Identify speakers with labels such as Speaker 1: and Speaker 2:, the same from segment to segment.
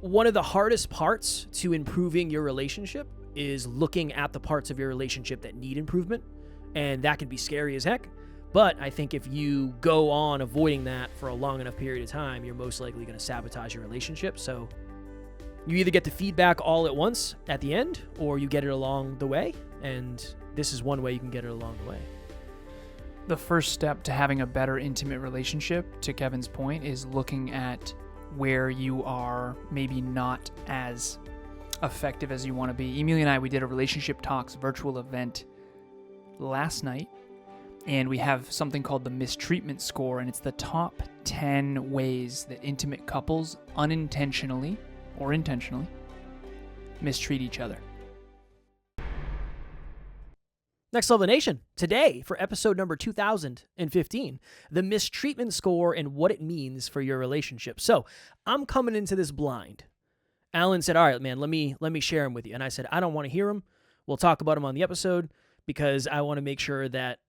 Speaker 1: One of the hardest parts to improving your relationship is looking at the parts of your relationship that need improvement, and that can be scary as heck. But I think if you go on avoiding that for a long enough period of time, you're most likely going to sabotage your relationship. So you either get the feedback all at once at the end, or you get it along the way, and this is one way you can get it along the way.
Speaker 2: The first step to having a better intimate relationship, to Kevin's point, is looking at where you are maybe not as effective as you want to be. Emilia and I, we did a Relationship Talks virtual event last night, and we have something called the Mistreatment score, and it's the top 10 ways that intimate couples unintentionally or intentionally mistreat each other.
Speaker 1: Next Level Nation, today for episode number 2015, the Mistreatment score and what it means for your relationship. So I'm coming into this blind. Alan said, all right, man, let me share them with you. And I said, I don't want to hear them. We'll talk about them on the episode because I want to make sure that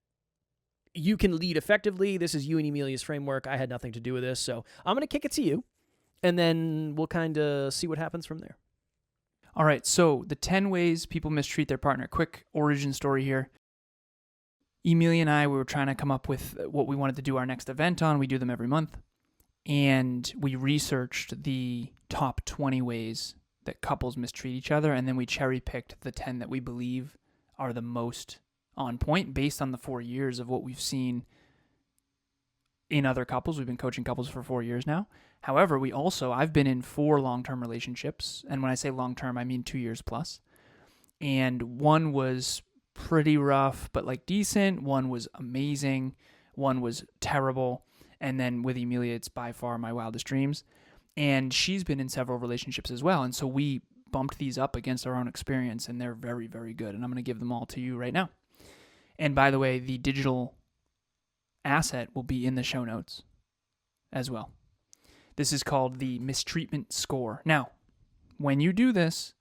Speaker 1: you can lead effectively. This is you and Emilia's framework. I had nothing to do with this. So I'm going to kick it to you, and then we'll kind of see what happens from there.
Speaker 2: All right, so the 10 ways people mistreat their partner. Quick origin story here. Emilia and I, we were trying to come up with what we wanted to do our next event on. We do them every month. And we researched the top 20 ways that couples mistreat each other, and then we cherry-picked the 10 that we believe are the most on point based on the 4 years of what we've seen in other couples. We've been coaching couples for 4 years now. However, I've been in 4 long-term relationships. And when I say long-term, I mean 2 years plus. And one was pretty rough, but like decent. One was amazing. One was terrible. And then with Emilia, it's by far my wildest dreams. And she's been in several relationships as well. And so we bumped these up against our own experience, and they're very, very good. And I'm going to give them all to you right now. And by the way, the digital asset will be in the show notes as well. This is called the Mistreatment score. Now, when you do this,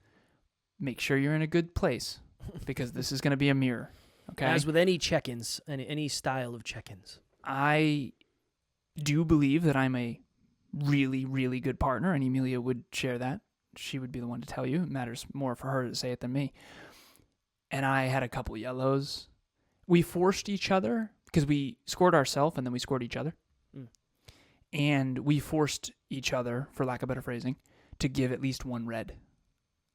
Speaker 2: make sure you're in a good place because this is going to be a mirror. Okay.
Speaker 1: As with any check-ins, any style of check-ins.
Speaker 2: I do believe that I'm a really, really good partner, and Emilia would share that. She would be the one to tell you. It matters more for her to say it than me. And I had a couple yellows. We forced each other because we scored ourselves and then we scored each other. And we forced each other, for lack of better phrasing, to give at least one red.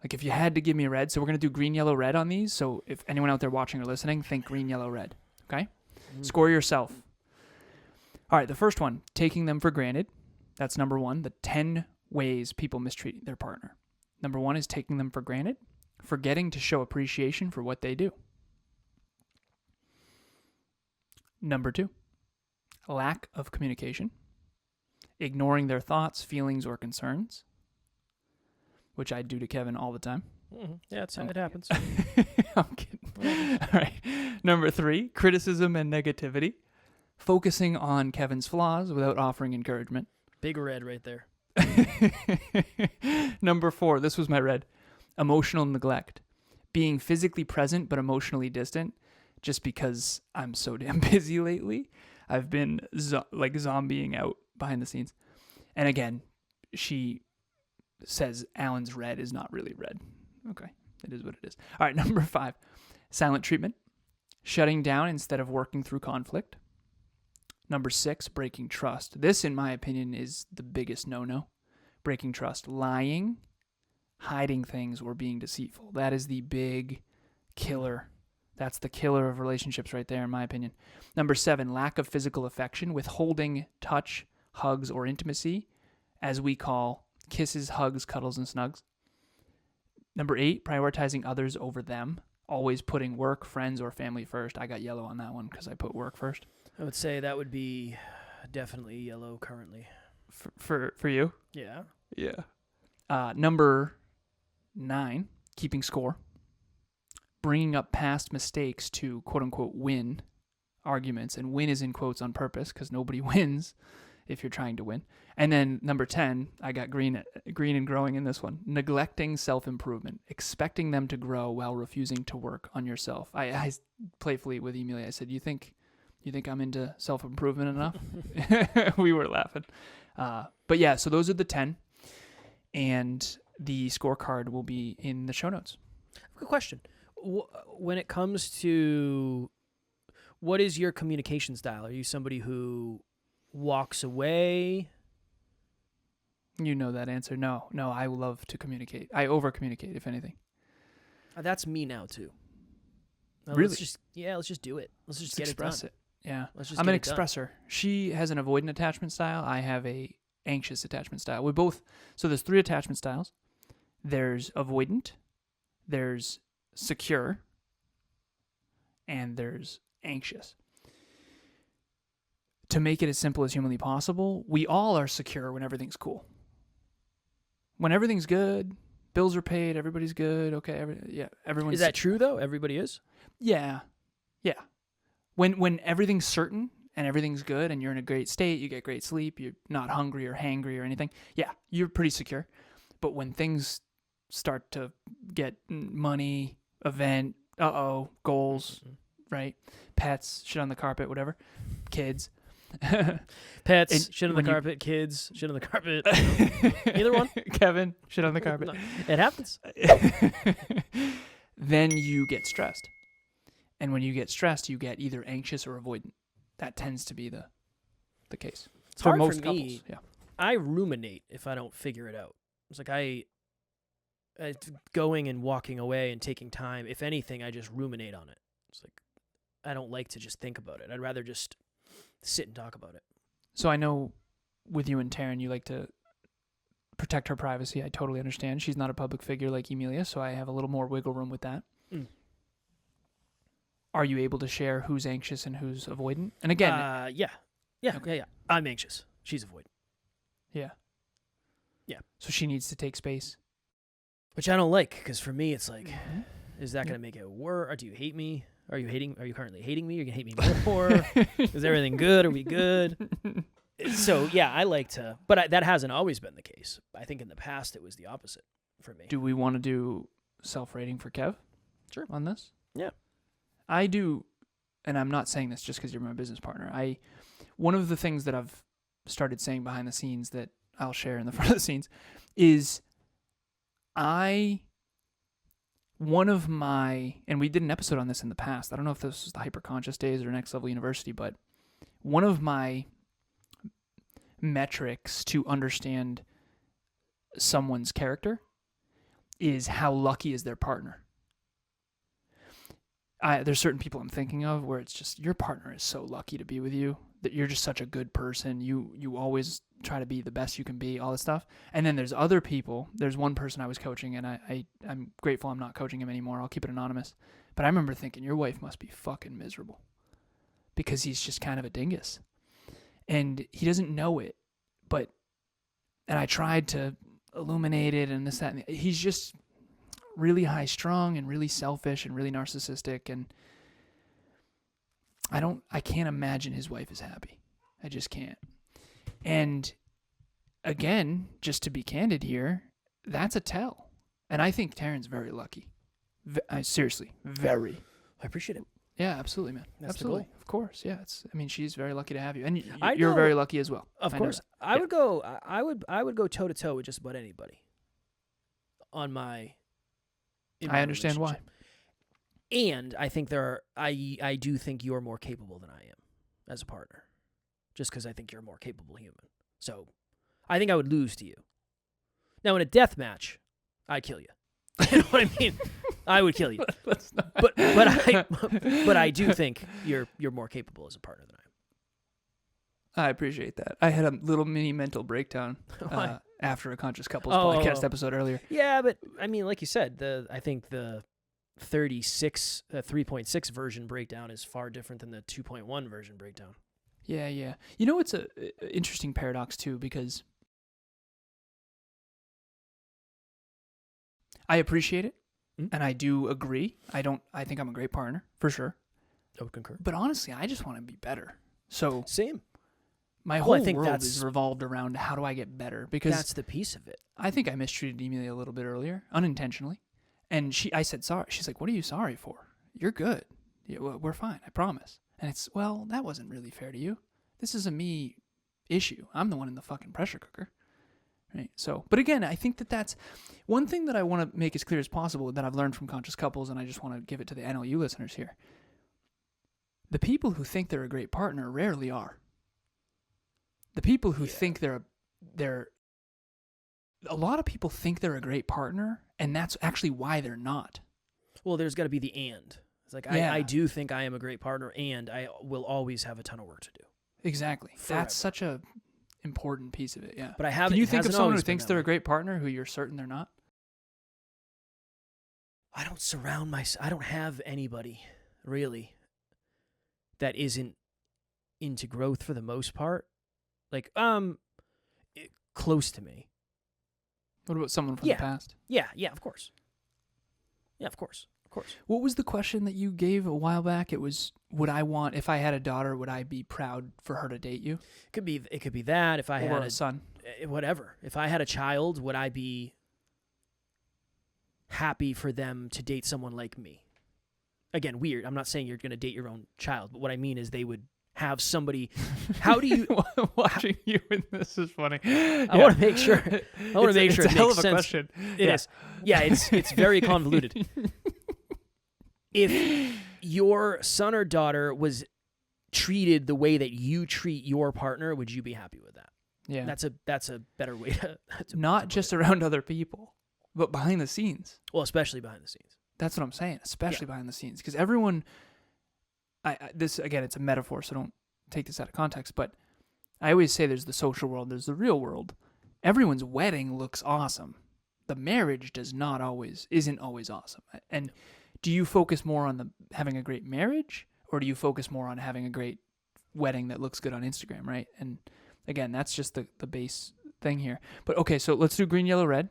Speaker 2: Like if you had to give me a red, so we're going to do green, yellow, red on these. So if anyone out there watching or listening, think green, yellow, red. Okay? Score yourself. All right, the first one, taking them for granted. That's number 1, the 10 ways people mistreat their partner. Number 1 is taking them for granted, forgetting to show appreciation for what they do. Number 2, lack of communication, ignoring their thoughts, feelings, or concerns, which I do to Kevin all the time.
Speaker 1: Yeah, it happens.
Speaker 2: I'm kidding. All right. Number 3, criticism and negativity, focusing on Kevin's flaws without offering encouragement.
Speaker 1: Big red right there.
Speaker 2: Number 4, this was my red, emotional neglect, being physically present but emotionally distant. Just because I'm so damn busy lately, I've been zombieing out behind the scenes. And again, she says Alan's red is not really red. Okay, it is what it is. All right, number 5, silent treatment, shutting down instead of working through conflict. Number 6, breaking trust. This, in my opinion, is the biggest no-no. Breaking trust, lying, hiding things, or being deceitful. That is the big killer. That's the killer of relationships right there, in my opinion. Number 7, lack of physical affection, withholding touch, hugs, or intimacy, as we call kisses, hugs, cuddles, and snugs. Number 8, prioritizing others over them, always putting work, friends, or family first. I got yellow on that one because I put work first.
Speaker 1: I would say that would be definitely yellow currently.
Speaker 2: For you?
Speaker 1: Yeah.
Speaker 2: Yeah. Number 9, keeping score. Bringing up past mistakes to quote-unquote win arguments. And win is in quotes on purpose because nobody wins if you're trying to win. And then number 10, I got green and growing in this one. Neglecting self-improvement. Expecting them to grow while refusing to work on yourself. I playfully with Emilia, I said, you think I'm into self-improvement enough? We were laughing. But yeah, so those are the 10. and the scorecard will be in the show notes.
Speaker 1: Good question. When it comes to what is your communication style? Are you somebody who walks away?
Speaker 2: You know that answer. No, I love to communicate. I over-communicate, if anything.
Speaker 1: That's me now, too.
Speaker 2: Really?
Speaker 1: Let's just do it. Let's just get
Speaker 2: express
Speaker 1: it
Speaker 2: it. Yeah.
Speaker 1: I'm
Speaker 2: an expressor. She has an avoidant attachment style. I have a anxious attachment style. So there's 3 attachment styles. There's avoidant, there's secure, and there's anxious. To make it as simple as humanly possible, we all are secure when everything's cool. When everything's good, bills are paid, everybody's good, okay, everyone's...
Speaker 1: Is that true, though? Everybody is?
Speaker 2: Yeah. When everything's certain and everything's good and you're in a great state, you get great sleep, you're not hungry or hangry or anything, yeah, you're pretty secure. But when things start to get money, event, goals, right? Pets, shit on the carpet, whatever. Kids.
Speaker 1: Pets, shit on the carpet. Kids, shit on the carpet. Either one.
Speaker 2: Kevin, shit on the carpet.
Speaker 1: It happens.
Speaker 2: Then you get stressed. And when you get stressed, you get either anxious or avoidant. That tends to be the case.
Speaker 1: It's hard
Speaker 2: most
Speaker 1: for me.
Speaker 2: couples. Yeah.
Speaker 1: I ruminate if I don't figure it out. It's like I going and walking away and taking time. If anything, I just ruminate on it. It's like I don't like to just think about it. I'd rather just sit and talk about it.
Speaker 2: So I know with you and Taryn, you like to protect her privacy. I totally understand. She's not a public figure like Emilia, so I have a little more wiggle room with that.
Speaker 1: Mm.
Speaker 2: Are you able to share who's anxious and who's avoidant? And again...
Speaker 1: Yeah. Okay. Yeah. I'm anxious. She's avoidant.
Speaker 2: Yeah.
Speaker 1: Yeah.
Speaker 2: So she needs to take space.
Speaker 1: Which I don't like, because for me, it's like, is that going to make it worse? Or do you hate me? Are you currently hating me? You're going to hate me more? Is everything good? Are we good? So, yeah, I like to, but that hasn't always been the case. I think in the past, it was the opposite for me.
Speaker 2: Do we want to do self-rating for Kev?
Speaker 1: Sure.
Speaker 2: On this?
Speaker 1: Yeah.
Speaker 2: I do, and I'm not saying this just because you're my business partner. One of the things that I've started saying behind the scenes that I'll share in the front of the scenes is and we did an episode on this in the past. I don't know if this was the Hyperconscious days or Next Level University, but one of my metrics to understand someone's character is how lucky is their partner. There's certain people I'm thinking of where it's just your partner is so lucky to be with you, that you're just such a good person. You always try to be the best you can be, all this stuff. And then there's other people. There's one person I was coaching, and I'm grateful I'm not coaching him anymore. I'll keep it anonymous. But I remember thinking, your wife must be fucking miserable because he's just kind of a dingus. And he doesn't know it. And I tried to illuminate it and this, that, and he's just really high strung and really selfish and really narcissistic, and I can't imagine his wife is happy. I just can't. And again, just to be candid here, that's a tell. And I think Taryn's very lucky. Seriously, very.
Speaker 1: I appreciate it.
Speaker 2: Yeah, absolutely, man.
Speaker 1: That's
Speaker 2: absolutely.
Speaker 1: the goal.
Speaker 2: Of course, yeah. She's very lucky to have you, and
Speaker 1: you're
Speaker 2: very lucky as well.
Speaker 1: Of course, I would go. I would go toe to toe with just about anybody. On my.
Speaker 2: I understand why.
Speaker 1: And I think I do think you're more capable than I am as a partner, just because I think you're a more capable human. So, I think I would lose to you. Now, in a death match, I'd kill you. You know what I mean? I would kill you. But I do think you're more capable as a partner than I am.
Speaker 2: I appreciate that. I had a little mini mental breakdown after a Conscious Couples podcast episode earlier.
Speaker 1: Yeah, but I mean, like you said, I think the 3.6 version breakdown is far different than the 2.1 version breakdown.
Speaker 2: Yeah. You know, it's a interesting paradox too, because I appreciate it, and I do agree. I think I'm a great partner, for sure.
Speaker 1: I would concur.
Speaker 2: But honestly, I just want to be better. So
Speaker 1: same.
Speaker 2: My whole world is revolved around how do I get better, because
Speaker 1: that's the piece of it.
Speaker 2: I think I mistreated Emilia a little bit earlier, unintentionally. And I said sorry. She's like, "What are you sorry for? You're good. Yeah, we're fine. I promise." And it's, well, that wasn't really fair to you. This is a me issue. I'm the one in the fucking pressure cooker, right? So, but again, I think that's one thing that I want to make as clear as possible that I've learned from conscious couples, and I just want to give it to the NLU listeners here. The people who think they're a great partner rarely are. The people who think they're a lot of people think they're a great partner, and that's actually why they're not.
Speaker 1: Well, there's got to be the and. It's like, I do think I am a great partner, and I will always have a ton of work to do.
Speaker 2: Exactly.
Speaker 1: Forever.
Speaker 2: That's such a important piece of it, yeah.
Speaker 1: But I haven't.
Speaker 2: Can you think of someone who
Speaker 1: always been
Speaker 2: thinks
Speaker 1: that
Speaker 2: they're
Speaker 1: way.
Speaker 2: a great partner who you're certain they're not?
Speaker 1: I don't have anybody, really, that isn't into growth for the most part. Like, close to me.
Speaker 2: What about someone from the past?
Speaker 1: Yeah, of course. Yeah, of course.
Speaker 2: What was the question that you gave a while back? It was, if I had a daughter, would I be proud for her to date you?
Speaker 1: It could be that. If I had
Speaker 2: a son.
Speaker 1: Whatever. If I had a child, would I be happy for them to date someone like me? Again, weird. I'm not saying you're going to date your own child, but what I mean is they would have somebody. How do you
Speaker 2: watching you in this is funny?
Speaker 1: I want to make sure. It's
Speaker 2: a hell of
Speaker 1: makes
Speaker 2: a
Speaker 1: sense.
Speaker 2: question.
Speaker 1: It is. Yeah, it's very convoluted. If your son or daughter was treated the way that you treat your partner, would you be happy with that?
Speaker 2: Yeah,
Speaker 1: that's a better way to
Speaker 2: not just around other people, but behind the scenes.
Speaker 1: Well, especially behind the scenes.
Speaker 2: That's what I'm saying, especially behind the scenes, because everyone. This again, it's a metaphor, so don't take this out of context. But I always say there's the social world, there's the real world. Everyone's wedding looks awesome. The marriage isn't always awesome. And do you focus more on having a great marriage, or do you focus more on having a great wedding that looks good on Instagram, right? And again, that's just the base thing here. But okay, so let's do green, yellow, red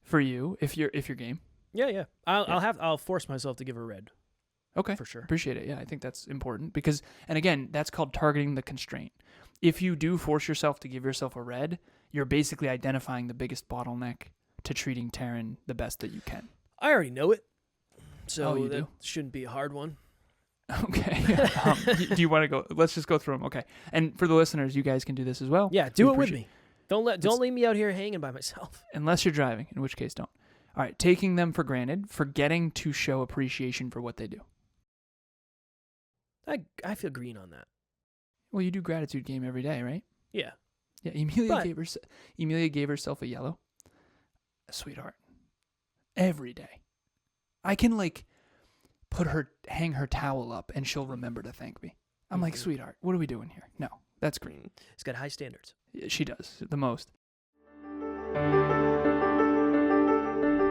Speaker 2: for you if you're game.
Speaker 1: Yeah. I'll force myself to give her red.
Speaker 2: Okay.
Speaker 1: For sure.
Speaker 2: Appreciate it. Yeah, I think that's important because, and again, that's called targeting the constraint. If you do force yourself to give yourself a red, you're basically identifying the biggest bottleneck to treating Taryn the best that you can.
Speaker 1: I already know it. So
Speaker 2: you
Speaker 1: that
Speaker 2: do?
Speaker 1: Shouldn't be a hard one.
Speaker 2: Okay. Do you want to go? Let's just go through them. Okay. And for the listeners, you guys can do this as well.
Speaker 1: Yeah, do it with me. Don't leave me out here hanging by myself.
Speaker 2: Unless you're driving, in which case don't. All right. Taking them for granted, forgetting to show appreciation for what they do.
Speaker 1: I feel green on that.
Speaker 2: Well, you do gratitude game every day, right?
Speaker 1: Yeah.
Speaker 2: Yeah. Emilia gave herself a yellow. A sweetheart. Every day. I can hang her towel up and she'll remember to thank me. I'm like, sweetheart, what are we doing here? No, that's green.
Speaker 1: It's got high standards.
Speaker 2: She does, the most.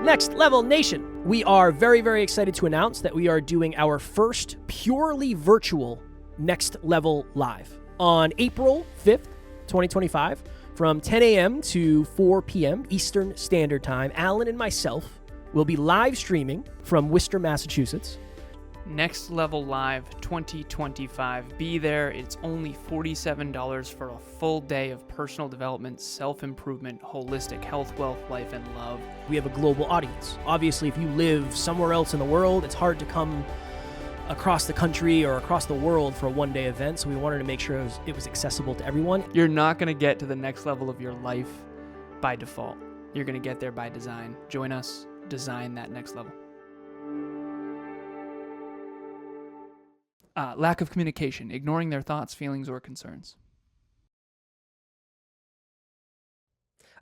Speaker 1: Next Level Nation, we are very, very excited to announce that we are doing our first purely virtual Next Level Live on April 5th, 2025, from 10 a.m. to 4 p.m. Eastern Standard Time. Alan and myself will be live streaming from Worcester, Massachusetts.
Speaker 2: Next Level Live 2025. Be there. It's only $47 for a full day of personal development, self-improvement, holistic health, wealth, life, and love.
Speaker 1: We have a global audience. Obviously, if you live somewhere else in the world, it's hard to come across the country or across the world for a one-day event, so we wanted to make sure it was accessible to everyone.
Speaker 2: You're not going to get to the next level of your life by default. You're going to get there by design. Join us. Design that next level. Lack of communication, ignoring their thoughts, feelings, or concerns.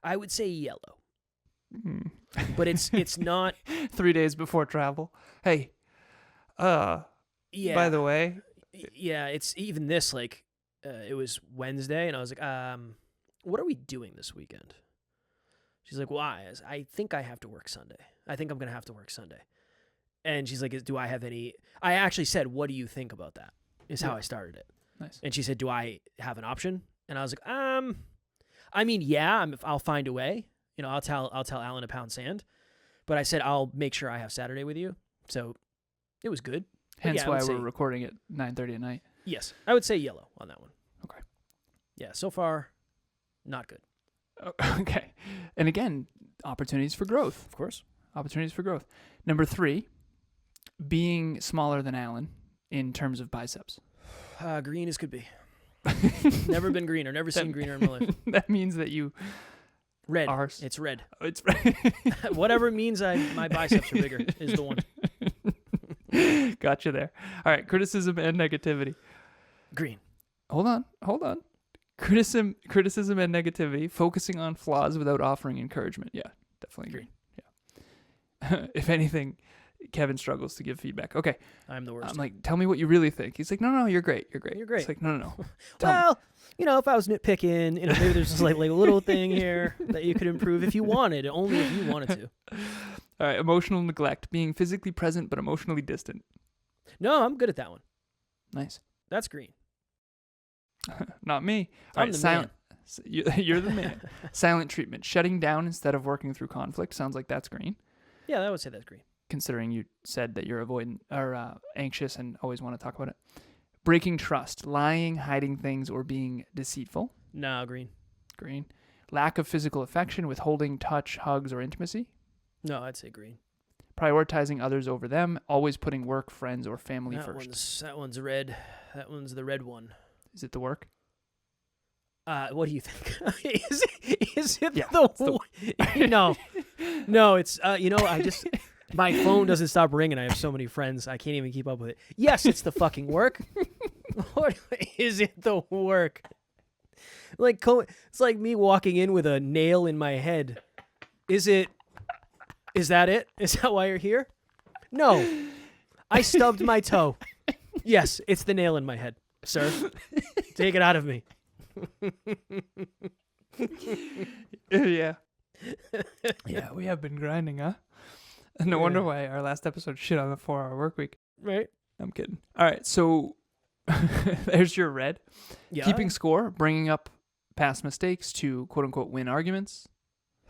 Speaker 1: I would say yellow. But it's not
Speaker 2: 3 days before travel. Hey, by the way.
Speaker 1: Yeah, it's even this, it was Wednesday, and I was like, what are we doing this weekend? She's like, why? I think I have to work Sunday. I think I'm going to have to work Sunday. And she's like, do I have any... I actually said, what do you think about that? Is how I started it.
Speaker 2: Nice.
Speaker 1: And she said, do I have an option? And I was like, I mean, yeah, I'll find a way. I'll tell Alan to pound sand. But I said, I'll make sure I have Saturday with you. So it was good.
Speaker 2: Hence why we're recording at 9:30 at night.
Speaker 1: Yes. I would say yellow on that one.
Speaker 2: Okay.
Speaker 1: Yeah, so far, not good.
Speaker 2: Okay. And again, opportunities for growth.
Speaker 1: Of course.
Speaker 2: Opportunities for growth. Number 3, being smaller than Alan in terms of biceps.
Speaker 1: Green as could be. Never been greener. Never seen greener in my life.
Speaker 2: That means that you
Speaker 1: Red.
Speaker 2: Ours.
Speaker 1: It's red.
Speaker 2: Oh, it's
Speaker 1: Whatever means my biceps are bigger is the one.
Speaker 2: Gotcha there. All right, criticism and negativity.
Speaker 1: Green.
Speaker 2: Hold on. Criticism and negativity, focusing on flaws without offering encouragement. Yeah, definitely green. Yeah. If anything, Kevin struggles to give feedback. Okay.
Speaker 1: I'm the worst.
Speaker 2: I'm like, tell me what you really think. He's like, no, you're great. You're great.
Speaker 1: You're great.
Speaker 2: It's like, no.
Speaker 1: Well, if I was nitpicking, maybe there's just like a little thing here that you could improve if you wanted, only if you wanted to.
Speaker 2: All right, emotional neglect, being physically present but emotionally distant.
Speaker 1: No, I'm good at that one.
Speaker 2: Nice.
Speaker 1: That's green.
Speaker 2: Not me.
Speaker 1: I'm the man.
Speaker 2: You're the man. Silent treatment, shutting down instead of working through conflict. Sounds like that's green.
Speaker 1: Yeah, I would say that's green.
Speaker 2: Considering you said that you're avoidant or anxious and always want to talk about it. Breaking trust, lying, hiding things, or being deceitful.
Speaker 1: No, green.
Speaker 2: Green. Lack of physical affection, withholding touch, hugs, or intimacy.
Speaker 1: No, I'd say green.
Speaker 2: Prioritizing others over them, always putting work, friends, or family first.
Speaker 1: That one's red. That one's the red one.
Speaker 2: Is it the work?
Speaker 1: What do you think? is it
Speaker 2: Yeah,
Speaker 1: No, it's I just my phone doesn't stop ringing. I have so many friends, I can't even keep up with it. Yes, it's the fucking work. What is it? The work? It's like me walking in with a nail in my head. Is that it? Is that why you're here? No. I stubbed my toe. Yes, it's the nail in my head, sir. Take it out of me.
Speaker 2: Yeah. Yeah, we have been grinding, huh? No wonder why our last episode shit on the 4-hour work week.
Speaker 1: Right?
Speaker 2: I'm kidding. All right, so there's your red.
Speaker 1: Yeah.
Speaker 2: Keeping score, bringing up past mistakes to quote-unquote win arguments.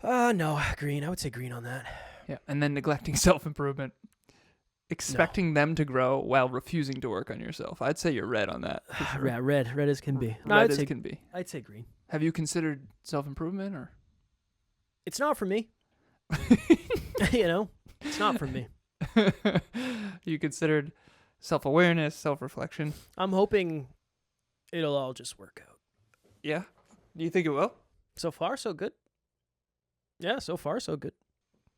Speaker 1: No, green. I would say green on that.
Speaker 2: Yeah, and then neglecting self-improvement. Expecting them to grow while refusing to work on yourself. I'd say you're red on that. For sure.
Speaker 1: Yeah, red as can be. No,
Speaker 2: Red as can be.
Speaker 1: I'd say green.
Speaker 2: Have you considered self-improvement or?
Speaker 1: It's not for me. It's not for me.
Speaker 2: You considered self-awareness, self-reflection?
Speaker 1: I'm hoping it'll all just work out.
Speaker 2: Yeah. Do you think it will?
Speaker 1: So far, so good. Yeah, so far, so good.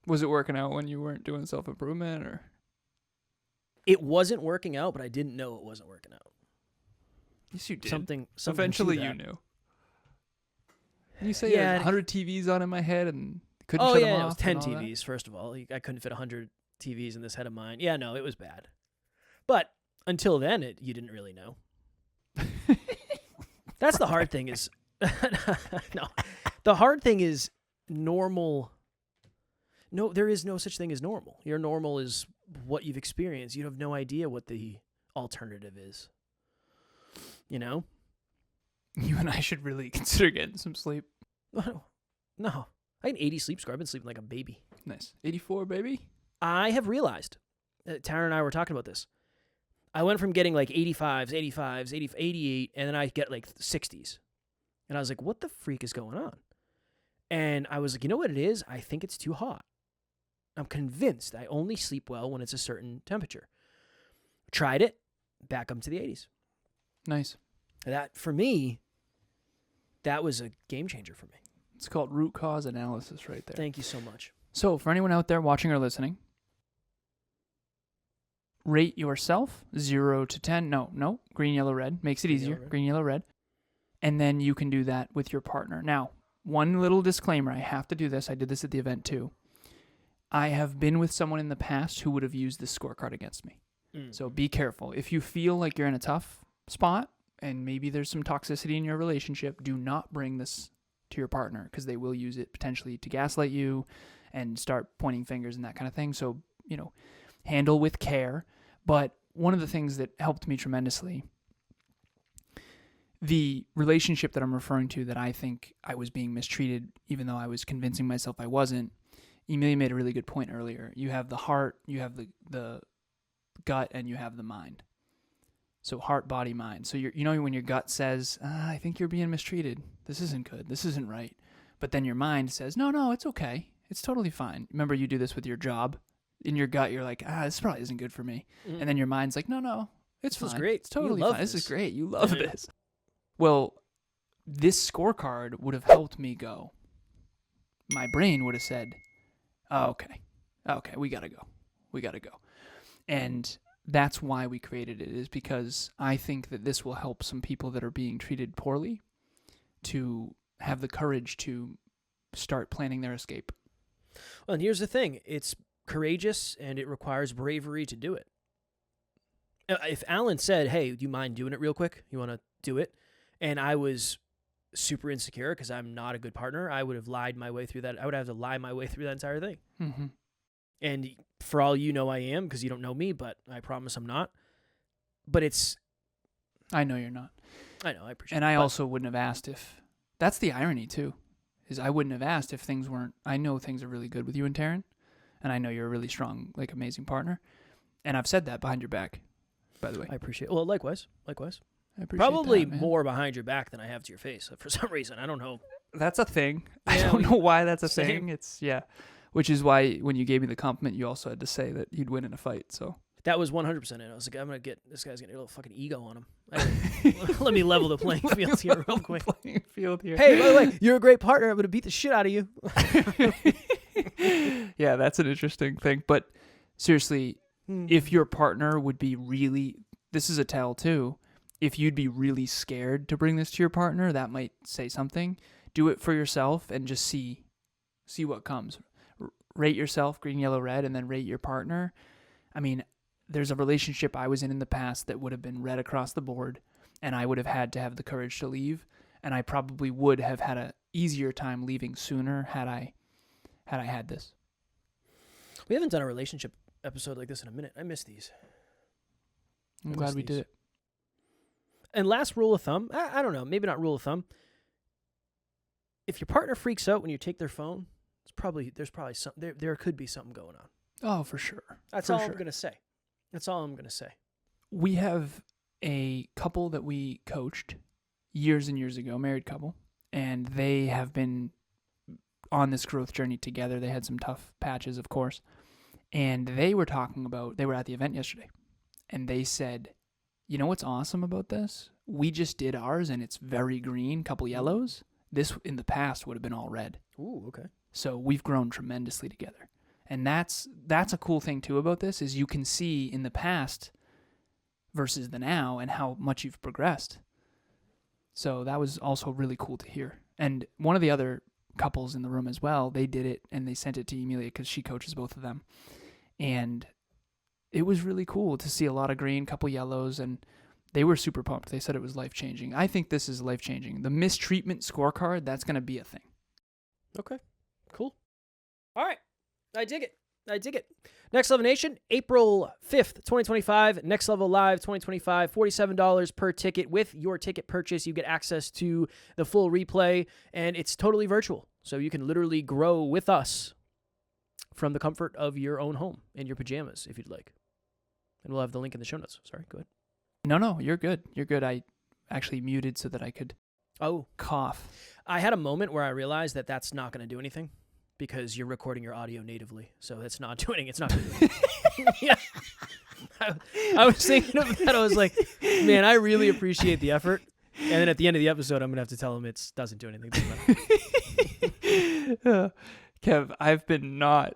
Speaker 2: Was it working out when you weren't doing self-improvement or?
Speaker 1: It wasn't working out, but I didn't know it wasn't working out.
Speaker 2: Yes, you did.
Speaker 1: Something
Speaker 2: Eventually
Speaker 1: to
Speaker 2: you
Speaker 1: that.
Speaker 2: knew. You say you had 100 TVs on in my head and couldn't shut them off.
Speaker 1: It was 10
Speaker 2: and all that?
Speaker 1: TVs, first of all. I couldn't fit 100 TVs in this head of mine. Yeah, no, it was bad. But until then, you didn't really know. That's the hard thing is... No. The hard thing is normal... No, there is no such thing as normal. Your normal is what you've experienced. You have no idea what the alternative is. You know?
Speaker 2: You and I should really consider getting some sleep.
Speaker 1: No. I had an 80 sleep score. I've been sleeping like a baby.
Speaker 2: Nice. 84, baby?
Speaker 1: I have realized, Tara and I were talking about this. I went from getting like 85s, 88, and then I get like 60s. And I was like, what the freak is going on? And I was like, you know what it is? I think it's too hot. I'm convinced I only sleep well when it's a certain temperature. Tried it, back up to the 80s.
Speaker 2: Nice.
Speaker 1: That, for me, that was a game changer for me.
Speaker 2: It's called root cause analysis right there.
Speaker 1: Thank you so much.
Speaker 2: So, for anyone out there watching or listening, rate yourself 0 to 10. No. Green, yellow, red. Makes it easier. Green, yellow, red. And then you can do that with your partner. Now, one little disclaimer. I have to do this. I did this at the event too. I have been with someone in the past who would have used this scorecard against me. So be careful. If you feel like you're in a tough spot and maybe there's some toxicity in your relationship, do not bring this to your partner because they will use it potentially to gaslight you and start pointing fingers and that kind of thing. So, handle with care. But one of the things that helped me tremendously, the relationship that I'm referring to that I think I was being mistreated, even though I was convincing myself I wasn't, Emilia made a really good point earlier. You have the heart, you have the gut, and you have the mind. So heart, body, mind. So when your gut says, I think you're being mistreated. This isn't good. This isn't right. But then your mind says, no, it's okay. It's totally fine. Remember you do this with your job. In your gut, you're like, this probably isn't good for me. And then your mind's like, no, it's fine.
Speaker 1: This is great.
Speaker 2: It's totally fine. This is great. You love
Speaker 1: Yeah.
Speaker 2: this. Well, this scorecard would have helped me go, my brain would have said, oh, okay, we got to go. And that's why we created it, is because I think that this will help some people that are being treated poorly to have the courage to start planning their escape.
Speaker 1: Well, and here's the thing. It's courageous and it requires bravery to do it. If Alan said, hey, do you mind doing it real quick? You want to do it? And I was super insecure because I'm not a good partner, I would have lied my way through that. I would have to lie my way through that entire thing.
Speaker 2: Mm-hmm.
Speaker 1: And for all you know, I am, because you don't know me, but I promise I'm not. But
Speaker 2: I know you're not.
Speaker 1: I know, I appreciate it.
Speaker 2: And I also wouldn't have asked if... That's the irony, too, is I wouldn't have asked if things weren't... I know things are really good with you and Taryn, and I know you're a really strong, amazing partner. And I've said that behind your back, by the way.
Speaker 1: I appreciate it. Well, likewise.
Speaker 2: I appreciate
Speaker 1: Probably
Speaker 2: that, man.
Speaker 1: more behind your back than I have to your face, for some reason. I don't know.
Speaker 2: That's a thing.
Speaker 1: Yeah,
Speaker 2: I don't know why that's a
Speaker 1: same.
Speaker 2: thing. It's, yeah. Which is why when you gave me the compliment, you also had to say that you'd win in a fight, so...
Speaker 1: That was 100% it. I was like, this guy's getting a little fucking ego on him. Let me level the playing field here real quick.
Speaker 2: Hey,
Speaker 1: by the way, you're a great partner. I'm going to beat the shit out of you.
Speaker 2: Yeah, that's an interesting thing. But seriously, if your partner would be really, this is a tell too, if you'd be really scared to bring this to your partner, that might say something. Do it for yourself and just see what comes. Rate yourself, green, yellow, red, and then rate your partner. I mean, there's a relationship I was in the past that would have been red across the board, and I would have had to have the courage to leave, and I probably would have had an easier time leaving sooner had I had this.
Speaker 1: We haven't done a relationship episode like this in a minute. I miss these.
Speaker 2: I'm glad we did it.
Speaker 1: And last rule of thumb, I don't know, maybe not rule of thumb. If your partner freaks out when you take their phone, there's probably there could be something going on.
Speaker 2: Oh, for sure.
Speaker 1: That's all I'm going to say. That's all I'm going to say.
Speaker 2: We have a couple that we coached years and years ago, married couple, and they have been on this growth journey together. They had some tough patches, of course, and they were at the event yesterday, and they said, you know what's awesome about this? We just did ours, and it's very green, couple yellows. This, in the past, would have been all red.
Speaker 1: Ooh, okay.
Speaker 2: So we've grown tremendously together. And that's a cool thing, too, about this, is you can see in the past versus the now and how much you've progressed. So that was also really cool to hear. And one of the other couples in the room as well, they did it, and they sent it to Emilia because she coaches both of them. And it was really cool to see a lot of green, couple yellows, and they were super pumped. They said it was life-changing. I think this is life-changing. The mistreatment scorecard, that's going to be a thing.
Speaker 1: Okay, cool. All right. I dig it. Next Level Nation, April 5th, 2025. Next Level Live 2025, $47 per ticket. With your ticket purchase, you get access to the full replay, and it's totally virtual. So you can literally grow with us from the comfort of your own home in your pajamas, if you'd like. And we'll have the link in the show notes. Sorry, go ahead.
Speaker 2: No, you're good. You're good. I actually muted so that I could cough.
Speaker 1: I had a moment where I realized that that's not going to do anything, because you're recording your audio natively, so it's not doing. It's not going to do anything. Yeah. I was thinking of that. I was like, man, I really appreciate the effort. And then at the end of the episode, I'm going to have to tell him it doesn't do anything.
Speaker 2: Kev, I've been not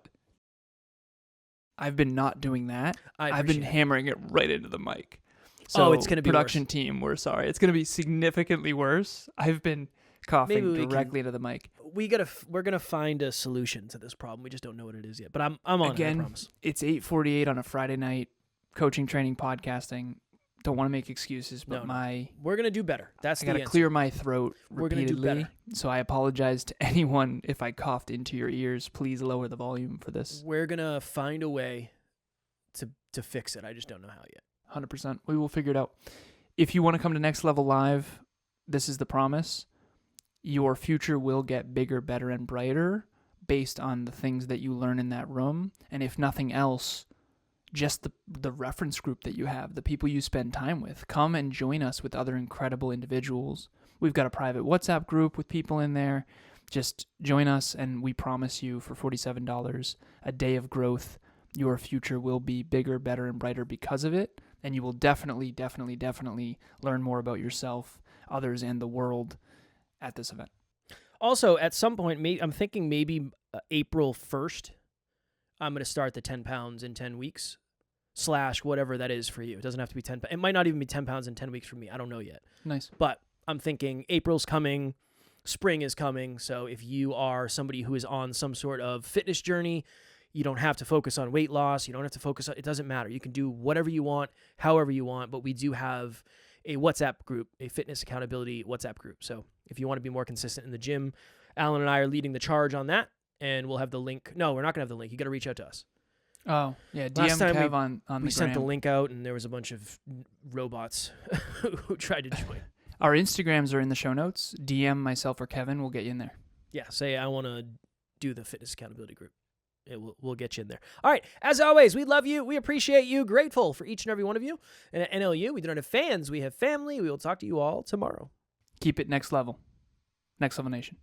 Speaker 2: doing that. I've been hammering it right into the mic. So
Speaker 1: it's going to be
Speaker 2: production
Speaker 1: worse.
Speaker 2: Team, we're sorry. It's going to be significantly worse. I've been coughing directly into the mic.
Speaker 1: We're gonna find a solution to this problem. We just don't know what it is yet. But I'm on it, I promise.
Speaker 2: It's 8:48 on a Friday night, coaching, training, podcasting. Don't want to make excuses, but
Speaker 1: we're gonna do better. I
Speaker 2: got to clear my throat
Speaker 1: We're
Speaker 2: repeatedly.
Speaker 1: gonna do better.
Speaker 2: So I apologize to anyone if I coughed into your ears. Please lower the volume for this.
Speaker 1: We're gonna find a way to fix it. I just don't know how yet.
Speaker 2: 100%. We will figure it out. If you want to come to Next Level Live, this is the promise. Your future will get bigger, better, and brighter based on the things that you learn in that room. And if nothing else, just the reference group that you have, the people you spend time with. Come and join us with other incredible individuals. We've got a private WhatsApp group with people in there. Just join us, and we promise you for $47 a day of growth, your future will be bigger, better, and brighter because of it. And you will definitely, definitely, definitely learn more about yourself, others, and the world at this event.
Speaker 1: Also, at some point, I'm thinking maybe April 1st, I'm going to start the 10 pounds in 10 weeks / whatever that is for you. It doesn't have to be 10. It might not even be 10 pounds in 10 weeks for me. I don't know yet.
Speaker 2: Nice.
Speaker 1: But I'm thinking April's coming, spring is coming. So if you are somebody who is on some sort of fitness journey, you don't have to focus on weight loss. You don't have to focus on, it doesn't matter. You can do whatever you want, however you want. But we do have a WhatsApp group, a fitness accountability WhatsApp group. So if you want to be more consistent in the gym, Alan and I are leading the charge on that. And we'll have the link. No, we're not going to have the link. You got to reach out to us.
Speaker 2: Oh, yeah.
Speaker 1: Last
Speaker 2: DM
Speaker 1: time
Speaker 2: Kev on the
Speaker 1: We sent the
Speaker 2: gram.
Speaker 1: link out, and there was a bunch of robots who tried to join.
Speaker 2: Our Instagrams are in the show notes. DM myself or Kevin. We'll get you in there.
Speaker 1: Yeah, say I want to do the fitness accountability group. We'll get you in there. All right. As always, we love you. We appreciate you. Grateful for each and every one of you. And at NLU, we do not have fans. We have family. We will talk to you all tomorrow.
Speaker 2: Keep it next level. Next Level Nation.